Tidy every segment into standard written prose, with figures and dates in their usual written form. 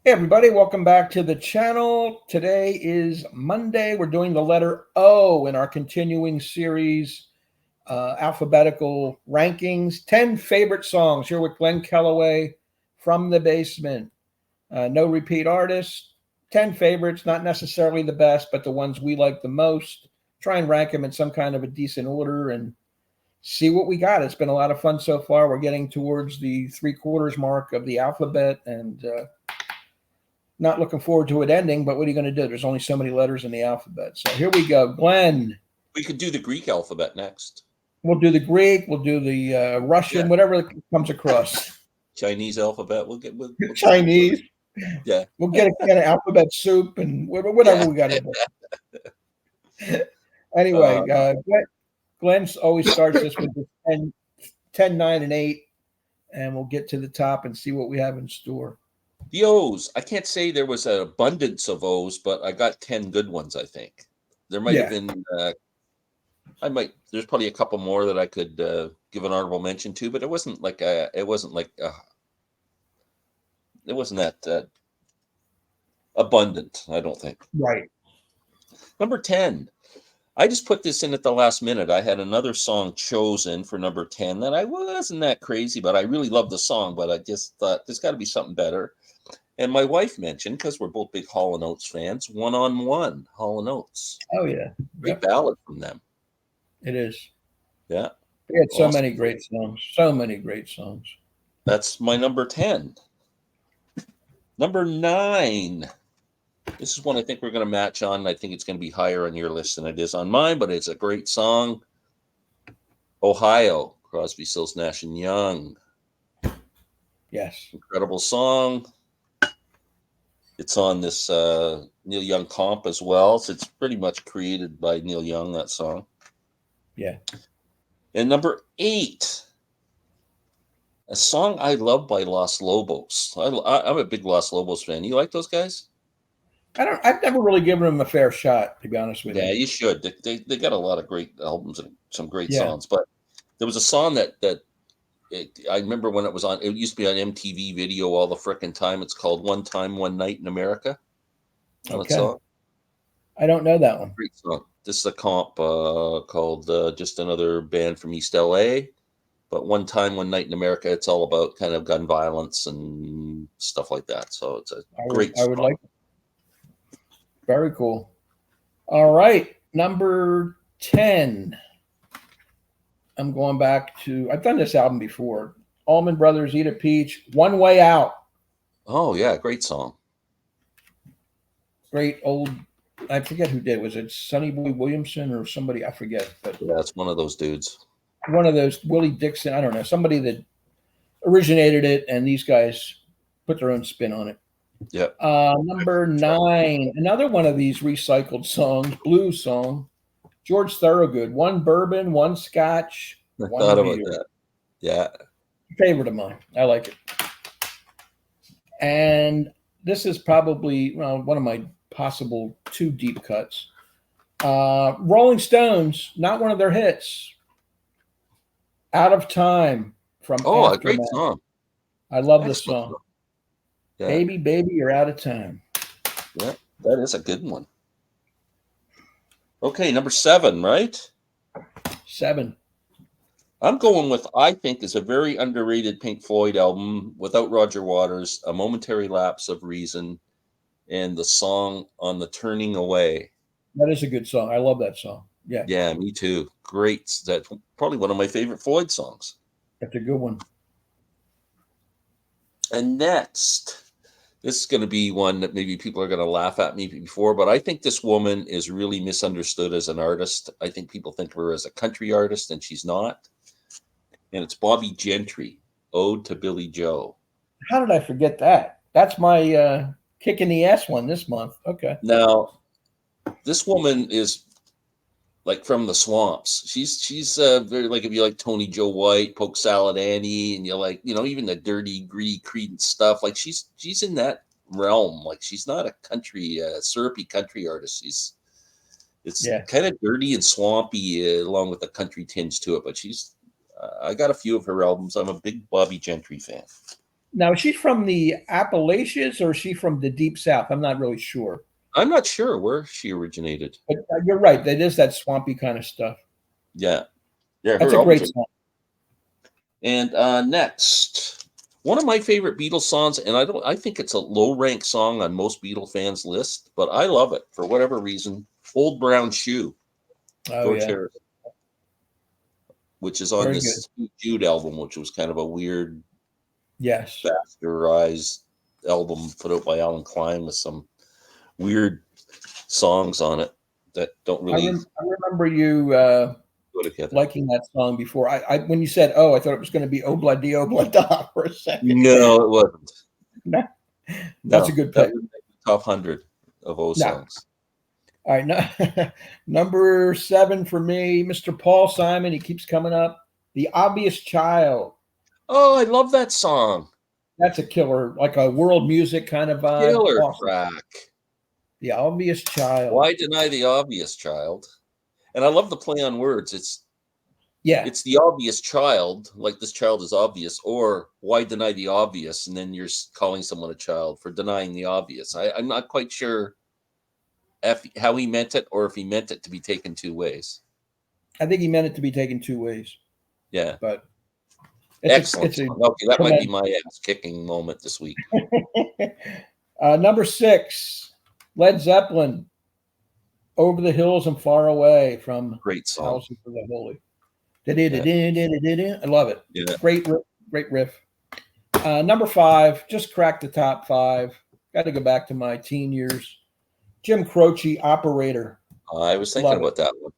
Hey everybody, welcome back to the channel. Today is Monday. We're doing the letter O in our continuing series, alphabetical rankings. 10 favorite songs here with Glen Kellaway from the basement. No repeat artists. 10 favorites, not necessarily the best, but the ones we like the most. Try and rank them in some kind of a decent order and see what we got. It's been a lot of fun so far. We're getting towards the 3/4 mark of the alphabet and not looking forward to it ending, but what are you going to do? There's only so many letters in the alphabet. So here we go. Glenn. We could do the Greek alphabet next. We'll do the Greek. We'll do the Russian, whatever comes across. Chinese alphabet. We'll Chinese. Yeah. We'll get a can of alphabet soup and whatever we got to do. Anyway, Glenn always starts this with 10, 9, and 8, and we'll get to the top and see what we have in store. The O's. I can't say there was an abundance of O's, but I got 10 good ones, I think. There might have been, there's probably a couple more that I could give an honorable mention to, but it wasn't that abundant, I don't think. Right. Number 10. I just put this in at the last minute. I had another song chosen for number 10 that I wasn't that crazy, but I really loved the song, but I just thought there's got to be something better. And my wife mentioned, because we're both big Hall & Oates fans, One on One, Hall & Oates. Oh, yeah. Great ballad from them. It is. Yeah. We had so many great songs. So many great songs. That's my number 10. Number 9. This is one I think we're going to match on. I think it's going to be higher on your list than it is on mine, but it's a great song. Ohio, Crosby, Stills, Nash & Young. Yes. Incredible song. It's on this Neil Young comp as well. So it's pretty much created by Neil Young, that song. Yeah. And number 8, a song I love by Los Lobos. I'm a big Los Lobos fan. You like those guys? I've never really given them a fair shot, to be honest with you. Yeah, you should. They got a lot of great albums and some great songs. But there was a song that I remember when it was on. It used to be on MTV Video all the frickin' time. It's called "One Time, One Night in America." Okay. Song? I don't know that one. Great song. This is a comp called "Just Another Band from East LA." But "One Time, One Night in America," it's all about kind of gun violence and stuff like that. So it's a great song. I would like it. Very cool. All right. Number 10. I'm going back to, I've done this album before. Allman Brothers, Eat a Peach, One Way Out. Oh, yeah. Great song. Great old, I forget who did. Was it Sonny Boy Williamson or somebody? I forget. But yeah, it's one of those dudes. One of those, Willie Dixon, I don't know. Somebody that originated it, and these guys put their own spin on it. Yeah. Number 9, another one of these recycled songs, blues song. George Thorogood, one bourbon, one scotch, one thought about that. Yeah. Favorite of mine. I like it. And this is probably one of my possible 2 deep cuts. Rolling Stones, not one of their hits. Out of Time from a great song. I love this song. Yeah. Baby, baby, you're out of time. Yeah, that is a good one. Okay, number 7, right? 7. I'm going with, I think, is a very underrated Pink Floyd album without Roger Waters, A Momentary Lapse of Reason, and the song On the Turning Away. That is a good song. I love that song. Yeah. Yeah, me too. Great. That's probably one of my favorite Floyd songs. That's a good one. And next, this is going to be one that maybe people are going to laugh at me before, but I think this woman is really misunderstood as an artist. I think people think of her as a country artist, and she's not. And it's Bobby Gentry, Ode to Billy Joe. How did I forget that? That's my kick in the ass one this month. Okay. Now, this woman is like from the swamps. She's very, like, if you like Tony Joe White, Polk Salad Annie, and you like, even the dirty, gritty Creedence stuff, like she's in that realm. Like, she's not a country, syrupy country artist. It's kind of dirty and swampy, along with a country tinge to it. But I got a few of her albums. I'm a big Bobby Gentry fan. Now, is she from the Appalachians or is she from the Deep South? I'm not really sure. I'm not sure where she originated. But you're right. That is that swampy kind of stuff. Yeah. Yeah, That's her a albums great are. song. And next, one of my favorite Beatles songs, and I think it's a low rank song on most Beatle fans' list, but I love it for whatever reason. Old Brown Shoe, Oh, George yeah. Harrison, which is on Very good. this Jude album, which was kind of a weird, Yes. bastardized album put out by Alan Klein with some weird songs on it that don't really I remember you go together. liking that song before. When you said, "Oh," I thought it was going to be "Obla Di Obla Da" for a second. No, it wasn't. No, that's No, a good that pick. would make the top 100 of O No. songs. All right, number 7 for me, Mr. Paul Simon. He keeps coming up. The Obvious Child. Oh, I love that song. That's a killer, like a world music kind of vibe. Killer Awesome. track. The Obvious Child. Why deny the obvious child? And I love the play on words. It's the obvious child, like this child is obvious, or why deny the obvious? And then you're calling someone a child for denying the obvious. I'm not quite sure how he meant it, or if he meant it to be taken two ways. I think he meant it to be taken two ways. Yeah. But excellent. Okay, that might be my ass kicking moment this week. Number 6, Led Zeppelin, Over the Hills and Far Away from Great song. House of the Holy. I love it. Yeah. Great riff. Number 5, just cracked the top 5. Got to go back to my teen years. Jim Croce, Operator. I was thinking about that one.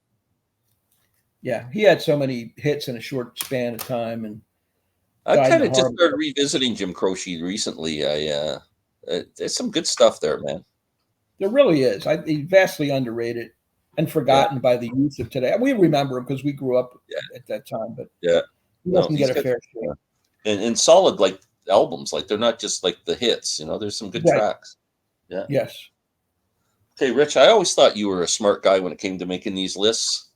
Yeah, he had so many hits in a short span of time, and I kind of just started revisiting Jim Croce recently. There's some good stuff there, man. There really is. He's vastly underrated and forgotten by the youth of today. We remember him because we grew up at that time, but he doesn't get a fair share. And solid like albums, like they're not just like the hits. There's some good tracks. Yeah. Yes. Okay, Rich. I always thought you were a smart guy when it came to making these lists.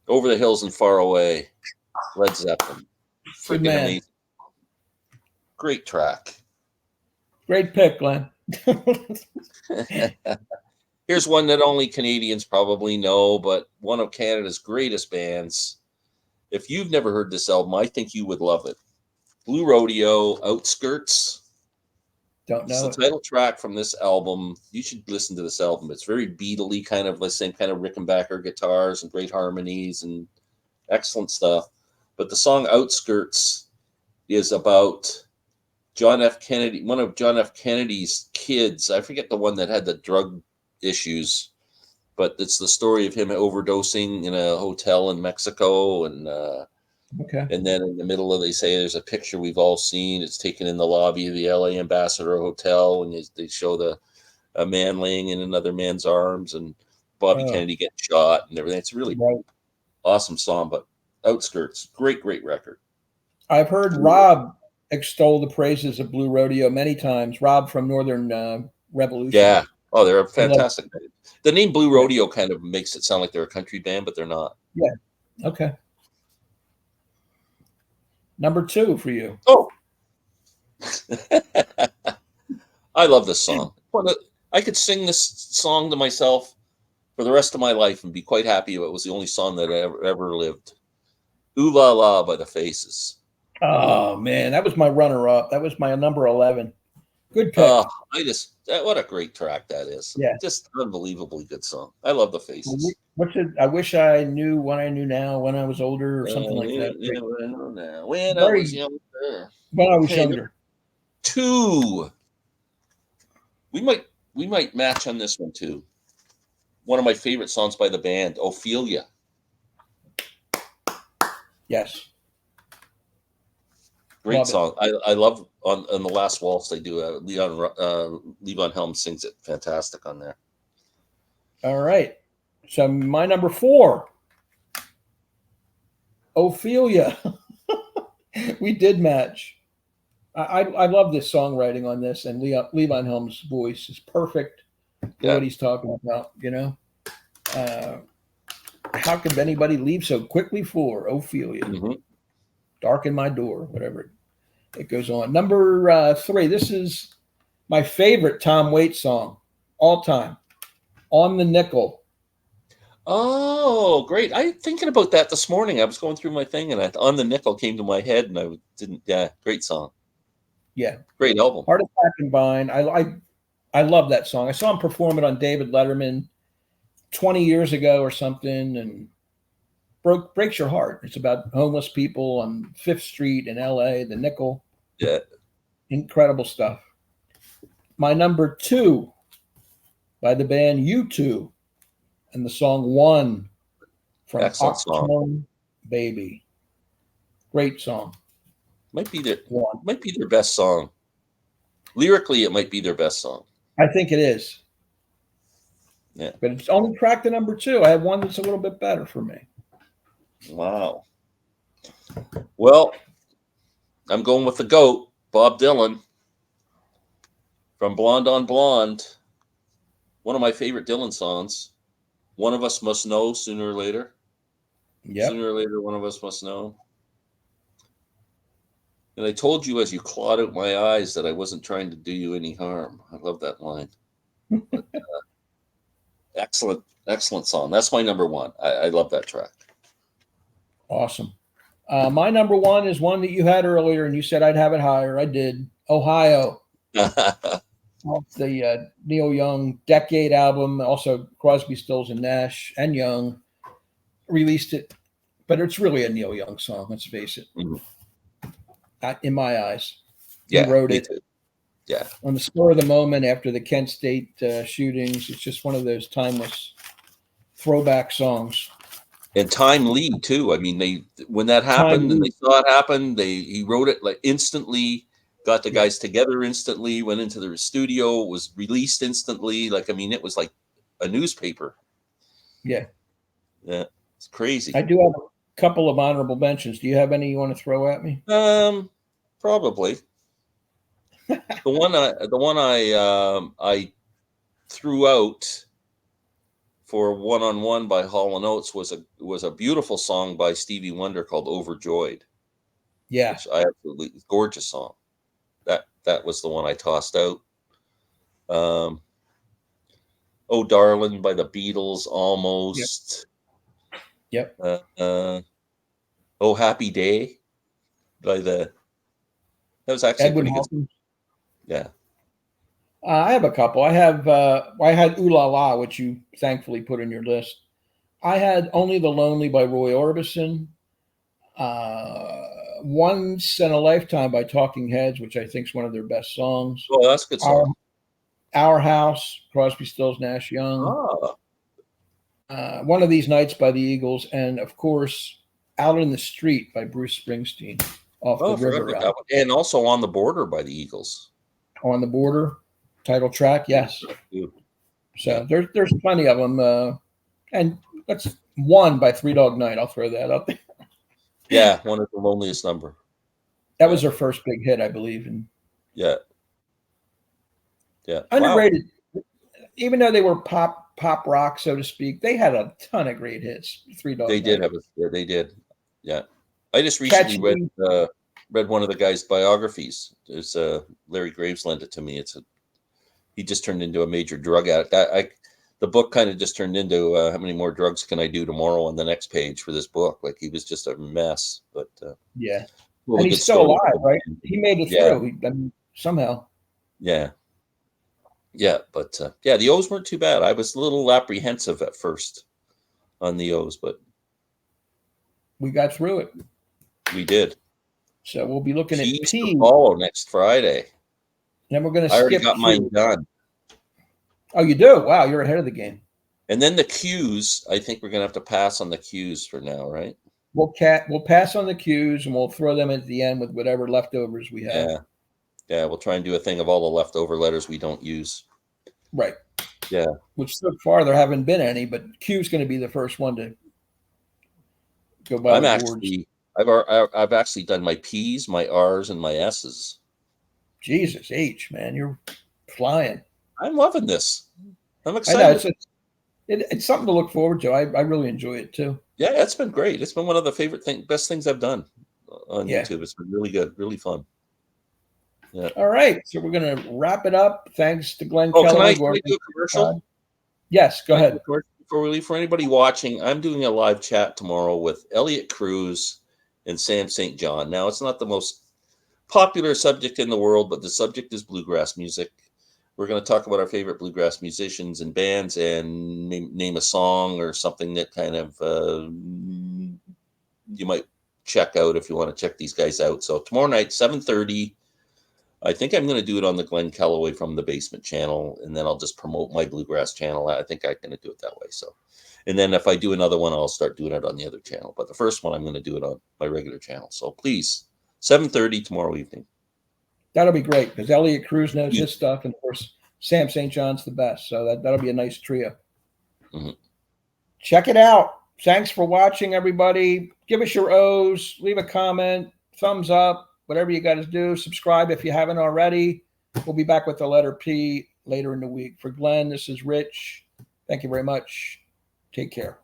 Over the Hills and Far Away, Led Zeppelin. Freaking amazing. Great track. Great pick, Glenn. Here's one that only Canadians probably know, but one of Canada's greatest bands. If you've never heard this album, I think you would love it. Blue Rodeo, Outskirts. Don't know. It's the title track from this album. You should listen to this album. It's very Beatle-y, kind of the same kind of Rickenbacker guitars and great harmonies and excellent stuff. But the song Outskirts is about John F. Kennedy, one of John F. Kennedy's kids. I forget the one that had the drug issues, but it's the story of him overdosing in a hotel in Mexico. And then in the middle of, they say there's a picture we've all seen. It's taken in the lobby of the LA Ambassador Hotel, and they show a man laying in another man's arms, and Bobby Kennedy getting shot and everything. It's a really awesome song. But Outskirts, great record. I've heard Rob extol the praises of Blue Rodeo many times. Rob from Northern Revolution. Yeah. Oh, they're a fantastic band. The name Blue Rodeo kind of makes it sound like they're a country band, but they're not. Yeah. Okay. Number 2 for you. Oh. I love this song. I could sing this song to myself for the rest of my life and be quite happy if it was the only song that I ever lived. Ooh La La by the Faces. Oh, man. That was my runner-up. That was my number 11. Good pick. What a great track that is. Yeah. Just unbelievably good song. I love the Faces. What's it? I wish I knew what I knew now when I was older, or something like that. When I was younger. When I was younger. 2. We might match on this one too. One of my favorite songs by the band, Ophelia. Yes. Great song. I love on the last waltz they do. Levon Helms sings it fantastic on there. All right. So my number 4, Ophelia. We did match. I love this songwriting on this, and Levon Helms' voice is perfect for what he's talking about. How could anybody leave so quickly for Ophelia? Mm-hmm. Darken my door, whatever. it goes on. Number 3. This is my favorite Tom Waits song all time. On the Nickel. Oh, great. I thinking about that this morning. I was going through my thing and On the Nickel came to my head and I didn't. Yeah, great song. Yeah. Great album. Heart Attack and Vine. I love that song. I saw him perform it on David Letterman 20 years ago or something, and breaks your heart. It's about homeless people on 5th Street in LA, the Nickel. Yeah. Incredible stuff. My number 2 by the band U2 and the song One from Excellent Octone song. Baby. Great song. Might be their best song. Lyrically, it might be their best song. I think it is. Yeah. But it's only cracked to number 2. I have one that's a little bit better for me. Wow. Well, I'm going with the GOAT, Bob Dylan. From Blonde on Blonde. One of my favorite Dylan songs. One of us must know sooner or later. Yeah. Sooner or later, one of us must know. And I told you as you clawed out my eyes that I wasn't trying to do you any harm. I love that line. But, excellent song. That's my number 1. I love that track. Awesome. My number 1 is one that you had earlier, and you said I'd have it higher. I did. Ohio. Off the Neil Young Decade album. Also, Crosby, Stills, and Nash and Young released it. But it's really a Neil Young song, let's face it. Mm-hmm. In my eyes. Yeah, he wrote it. Too. Yeah. On the spur of the moment after the Kent State shootings. It's just one of those timeless throwback songs. And timely too. I mean, when that happened and they saw it happen, he wrote it like instantly, got the guys together instantly, went into the studio, was released instantly. Like, I mean, it was like a newspaper. Yeah. Yeah. It's crazy. I do have a couple of honorable mentions. Do you have any you want to throw at me? Probably. the one I threw out for One on One by Hall & Oates was a beautiful song by Stevie Wonder called Overjoyed. Yeah. Which I absolutely gorgeous song. That was the one I tossed out. Oh Darling by the Beatles, almost. Yep. Oh Happy Day by that was actually Edwin pretty Hawkins. good. Yeah. I have a couple. I had Ooh La La, which you thankfully put in your list. I had Only the Lonely by Roy Orbison. Once in a Lifetime by Talking Heads, which I think is one of their best songs. Oh, that's a good song. Our House, Crosby, Stills, Nash, Young. One of These Nights by the Eagles, and of course, Out in the Street by Bruce Springsteen off the River album. And also On the Border by the Eagles. On the Border, title track, yes. So there's plenty of them, and that's One by Three Dog Night. I'll throw that up there. Yeah, One of the Loneliest Number. That was their first big hit, I believe. And yeah. Underrated. Wow. Even though they were pop rock, so to speak, they had a ton of great hits. Three Dog Night. They did. Yeah. I just recently read one of the guy's biographies. It's Larry Graves lent it to me. He just turned into a major drug addict. The book kind of just turned into how many more drugs can I do tomorrow on the next page for this book. Like he was just a mess, but yeah. Really and he's still alive, right? He made it through somehow. Yeah. Yeah. But the O's weren't too bad. I was a little apprehensive at first on the O's, but we got through it. We did. So we'll be looking at P. Follow next Friday. Then we're going to skip. I already got mine done. Oh, you do? Wow, you're ahead of the game. And then the Q's, I think we're going to have to pass on the Q's for now, right? We'll pass on the Q's and we'll throw them at the end with whatever leftovers we have. Yeah, we'll try and do a thing of all the leftover letters we don't use. Right. Yeah. Which so far there haven't been any, but Q's going to be the first one to go by the boards. I've actually done my P's, my R's, and my S's. Jesus H, man, you're flying. I'm loving this. I'm excited. I know, it's something to look forward to. I really enjoy it too. Yeah, it's been great. It's been one of the best things I've done on YouTube. It's been really good, really fun. Yeah. All right. So we're going to wrap it up. Thanks to Glen Oh, can Kellaway. I do a commercial? Yes, go Can I do a ahead. commercial before we leave? For anybody watching, I'm doing a live chat tomorrow with Elliot Cruz and Sam St. John. Now, it's not the most popular subject in the world, but the subject is bluegrass music. We're going to talk about our favorite bluegrass musicians and bands and name a song or something that kind of you might check out if you want to check these guys out. So tomorrow night, 7:30. I think I'm going to do it on the Glen Kellaway from the Basement channel, and then I'll just promote my bluegrass channel. I think I'm going to do it that way. So, and then if I do another one, I'll start doing it on the other channel. But the first one, I'm going to do it on my regular channel. So please, 7:30 tomorrow evening. That'll be great because Elliot Cruz knows his stuff, and of course Sam St. John's the best. So that'll be a nice trio. Mm-hmm. Check it out. Thanks for watching, everybody. Give us your O's, leave a comment, thumbs up, whatever you got to do. Subscribe if you haven't already. We'll be back with the letter P later in the week. For Glenn, this is Rich. Thank you very much. Take care.